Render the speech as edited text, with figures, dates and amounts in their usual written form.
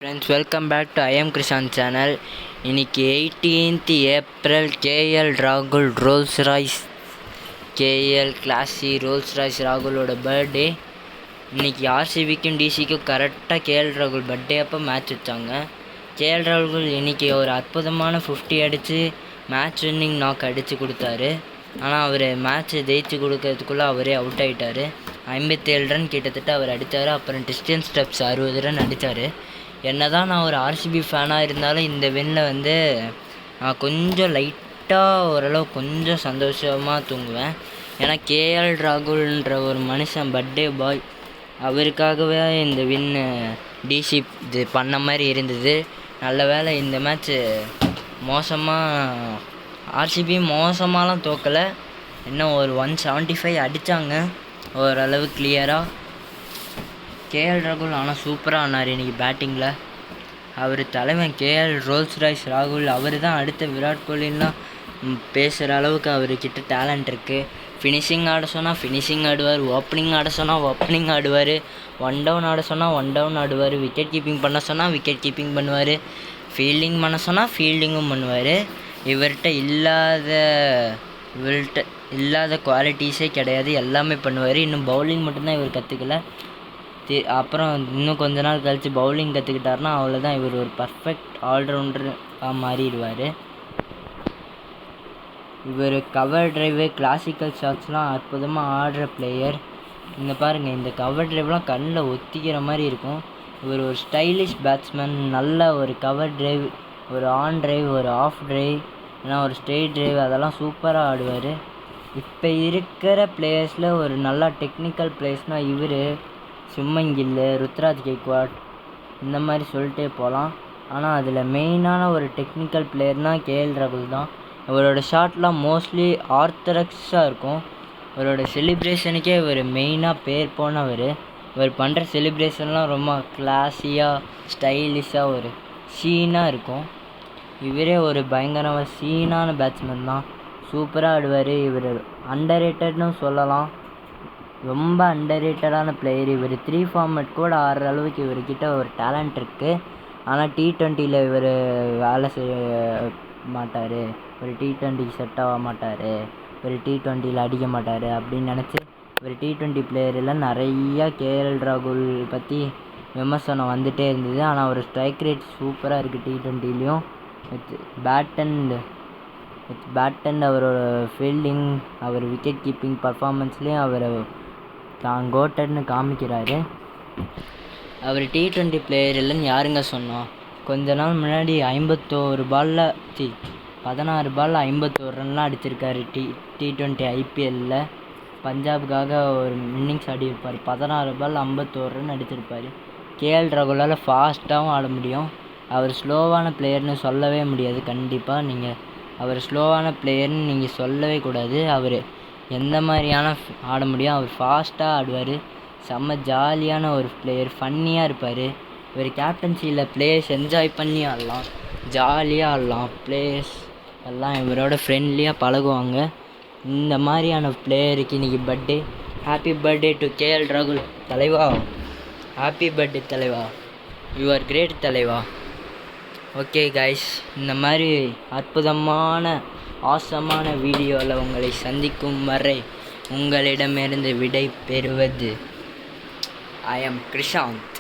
Friends, welcome back to I am Krishan channel. இன்னைக்கு 18th April KL ராகுல் Rolls Royce ராகுலோட birthday. இன்னைக்கு ஆர்சிபிக்கும் டிசிக்கும் கரெக்டாக KL ராகுல் பர்த்டே அப்போ மேட்ச் வச்சாங்க. கேஎல் ராகுல் இன்னைக்கு ஒரு அற்புதமான 50 அடித்து மேட்ச் வின்னிங் நாக் அடித்து கொடுத்தாரு. ஆனால் அவர் மேட்ச்சை ஜெயிச்சு கொடுக்கறதுக்குள்ளே அவரே அவுட் ஆகிட்டார். 57 ரன் கிட்டத்தட்ட அவர் அடித்தார். அப்புறம் டிஸ்டன்ஸ் ஸ்டெப்ஸ் 60 ரன் அடித்தார். என்ன தான் நான் ஒரு ஆர்சிபி ஃபேனாக இருந்தாலும் இந்த வின்னில் நான் கொஞ்சம் லைட்டாக ஓரளவு கொஞ்சம் சந்தோஷமாக தூங்குவேன். ஏன்னா கேஎல் ராகுல்ன்ற ஒரு மனுஷன் பர்த்டே பாய், அவருக்காகவே இந்த வின்னு டிசி இது பண்ண மாதிரி இருந்தது. நல்ல வேளை இந்த மேட்ச்சு ஆர்சிபி மோசமாலாம் தோக்கலை. இன்னும் ஒரு 175 அடித்தாங்க ஓரளவு கிளியராக. கேஎல் ராகுல் ஆனால் சூப்பராக ஆனார் இன்றைக்கி பேட்டிங்கில். அவர் தலைவன் கேஎல் ரோல்ஸ் ராய்ஸ் ராகுல், அவர் தான் அடுத்த விராட் கோலின்லாம் பேசுகிற அளவுக்கு அவர்கிட்ட டேலண்ட் இருக்குது. ஃபினிஷிங் ஆட சொன்னால் ஃபினிஷிங் ஆடுவார், ஓப்பனிங் ஆட சொன்னால் ஓப்பனிங் ஆடுவார், ஒன் டவுன் ஆட சொன்னால் ஒன் டவுன் ஆடுவார், விக்கெட் கீப்பிங் பண்ண சொன்னால் விக்கெட் கீப்பிங் பண்ணுவார், ஃபீல்டிங் பண்ண சொன்னால் ஃபீல்டிங்கும் பண்ணுவார். இவர்கிட்ட இல்லாத குவாலிட்டிஸே கிடையாது, எல்லாமே பண்ணுவார். இன்னும் பவுலிங் மட்டும்தான் இவர் கற்றுக்கல. அப்புறம் இன்னும் கொஞ்ச நாள் கழித்து பவுலிங் கற்றுக்கிட்டாருன்னா அவ்வளோதான், இவர் ஒரு பர்ஃபெக்ட் ஆல்ரவுண்டராக மாறிடுவார். இவர் கவர் ட்ரைவு, கிளாசிக்கல் ஷாட்ஸ்லாம் அற்புதமாக ஆடுற பிளேயர். இந்த பாருங்கள், இந்த கவர் ட்ரைவ்லாம் கண்ணில் ஒத்திக்கிற மாதிரி இருக்கும். இவர் ஒரு ஸ்டைலிஷ் பேட்ஸ்மேன். நல்ல ஒரு கவர் ட்ரைவ், ஒரு ஆன் ட்ரைவ், ஒரு ஆஃப் ட்ரைவ், இல்லைனா ஒரு ஸ்ட்ரெயிட் ட்ரைவ், அதெல்லாம் சூப்பராக ஆடுவார். இப்போ இருக்கிற பிளேயர்ஸில் ஒரு நல்ல டெக்னிக்கல் பிளேயர்ஸ்னால் இவர், சும்மன் கில், ருத்ராஜ் கெய்க்வாட், இந்த மாதிரி சொல்லிட்டே போகலாம். ஆனால் அதில் மெயினான ஒரு டெக்னிக்கல் பிளேயர்னால் கேஎல் ராகுல் தான். இவரோட ஷாட்லாம் மோஸ்ட்லி ஆர்த்தடாக்ஸாக இருக்கும். இவரோட செலிப்ரேஷனுக்கே இவர் மெயினாக பேர் போனவர். இவர் பண்ணுற செலிப்ரேஷன்லாம் ரொம்ப கிளாஸியாக ஸ்டைலிஷாக ஒரு சீனாக இருக்கும். இவரே ஒரு பயங்கரமாக சீனான பேட்ஸ்மேன் தான், சூப்பராக ஆடுவார். இவர் அண்டர் ரேட்டட்னு சொல்லலாம், ரொம்ப அண்டர் ரேட்டடான பிளேயர். இவர் 3 ஃபார்மேட் கூட ஆடுற அளவுக்கு இவர்கிட்ட ஒரு டேலண்ட் இருக்குது. ஆனால் T20யில் இவர் வேலை செய்ய மாட்டார், ஒரு T20 செட் ஆக மாட்டார், ஒரு T20யில் அடிக்க மாட்டார் அப்படின்னு நினச்சி ஒரு T20 பிளேயரெல்லாம் நிறையா கேஎல் ராகுல் பற்றி விமர்சனம் வந்துகிட்டே இருந்தது. ஆனால் அவர் ஸ்ட்ரைக் ரேட் சூப்பராக இருக்குது T20லையும். வித் பேட் அண்ட் அவரோட ஃபீல்டிங், அவர் விக்கெட் கீப்பிங் பர்ஃபார்மன்ஸ்லேயும் அவர் தான் கோட்டட்னு காமிக்கிறாரு. அவர் T20 பிளேயர் இல்லைன்னு யாருங்க சொன்னோம்? கொஞ்ச நாள் முன்னாடி 16 பாலில் 51 ரன்லாம் அடிச்சிருக்காரு. T20 ஐபிஎல்லில் பஞ்சாபுக்காக ஒரு இன்னிங்ஸ் ஆடியிருப்பார். 16 பால் 51 ரன் அடிச்சிருப்பார். கேஎல் ராகுலால் ஃபாஸ்ட்டாகவும் ஆட முடியும். அவர் ஸ்லோவான பிளேயர்னு சொல்லவே முடியாது. கண்டிப்பாக நீங்கள் அவர் ஸ்லோவான பிளேயர்னு நீங்கள் சொல்லவே கூடாது. அவர் எந்த மாதிரியான ஆட முடியும், அவர் ஃபாஸ்ட்டாக ஆடுவார். செம்ம ஜாலியான ஒரு பிளேயர், ஃபன்னியாக இருப்பார். இவர் கேப்டன்சியில் பிளேயர்ஸ் என்ஜாய் பண்ணி ஆடலாம், ஜாலியாக ஆடலாம். பிளேயர்ஸ் எல்லாம் இவரோட ஃப்ரெண்ட்லியாக பழகுவாங்க. இந்த மாதிரியான பிளேயருக்கு இன்றைக்கி birthday. Happy birthday to KL ராகுல் தலைவா. ஹாப்பி பர்த்டே தலைவா, யூ ஆர் கிரேட் தலைவா. ஓகே கைஸ், இந்த மாதிரி அற்புதமான ஆசமான வீடியோவில் உங்களை சந்திக்கும் வரை உங்களிடமிருந்து விடை பெறுவது I am Krishant.